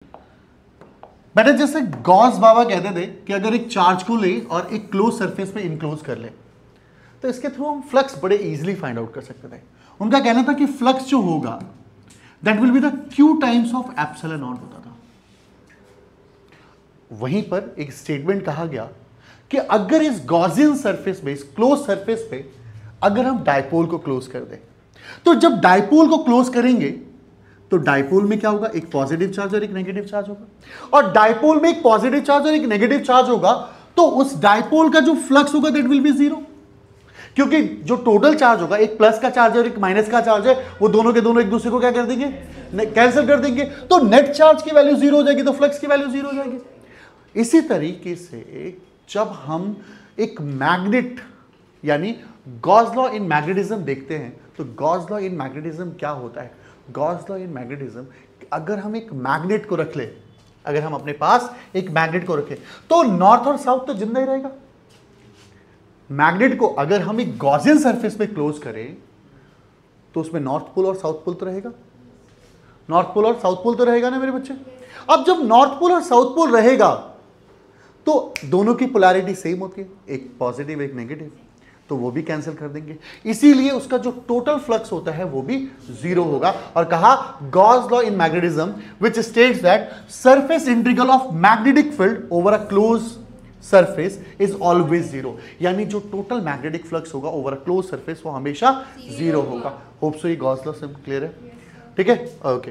बेटा जैसे गॉस बाबा कहते थे कि अगर एक चार्ज को ले और एक क्लोज सरफेस पे इनक्लोज कर ले तो इसके थ्रू हम फ्लक्स बड़े इजीली फाइंड आउट कर सकते थे। उनका कहना था कि फ्लक्स जो होगा that will be the Q times of epsilon not होता था। वहीं पर एक स्टेटमेंट कहा गया कि अगर इस गॉसियन सरफेस पे, इस क्लोज सरफेस पे अगर हम डायपोल को क्लोज कर दें तो जब डायपोल को क्लोज करेंगे तो डायपोल में क्या होगा, एक पॉजिटिव चार्ज और एक नेगेटिव चार्ज होगा। और डायपोल में एक पॉजिटिव चार्ज और एक नेगेटिव चार्ज होगा तो उस डायपोल का जो फ्लक्स होगा दैट विल बी जीरो, क्योंकि जो टोटल चार्ज होगा, एक प्लस का चार्ज और एक माइनस का चार्ज है, वो दोनों के दोनों एक दूसरे को क्या कर देंगे, कैंसिल कर देंगे। तो नेट चार्ज की वैल्यू जीरो हो जाएगी तो फ्लक्स की वैल्यू जीरो हो जाएगी। इसी तरीके से जब हम एक मैग्नेट यानी गॉस लॉ इन मैग्नेटिज्म देखते हैं तो गॉस लॉ इन मैग्नेटिज्म क्या होता है, गॉस लॉ इन मैग्नेटिज्म, अगर हम एक मैग्नेट को रख ले, अगर हम अपने पास एक मैग्नेट को रखें तो नॉर्थ और साउथ तो जिंदा ही रहेगा। मैग्नेट को अगर हम एक गॉसियन सरफेस पे क्लोज करें तो उसमें नॉर्थ पोल और साउथ पोल तो रहेगा, नॉर्थ पोल और साउथ पोल तो रहेगा ना मेरे बच्चे। अब जब नॉर्थ पोल और साउथ पोल रहेगा तो दोनों की पोलैरिटी सेम होती है, एक पॉजिटिव एक नेगेटिव, तो वो भी कैंसिल कर देंगे। इसीलिए उसका जो टोटल फ्लक्स होता है वो भी जीरो होगा। और कहा Gauss law in magnetism which states that surface integral of magnetic field over a close surface is always zero, यानी जो टोटल मैग्नेटिक फ्लक्स होगा ओवर अ क्लोज सरफेस वो हमेशा जीरो होगा। होप सो ये गॉस लॉ से clear है, ठीक है, ओके।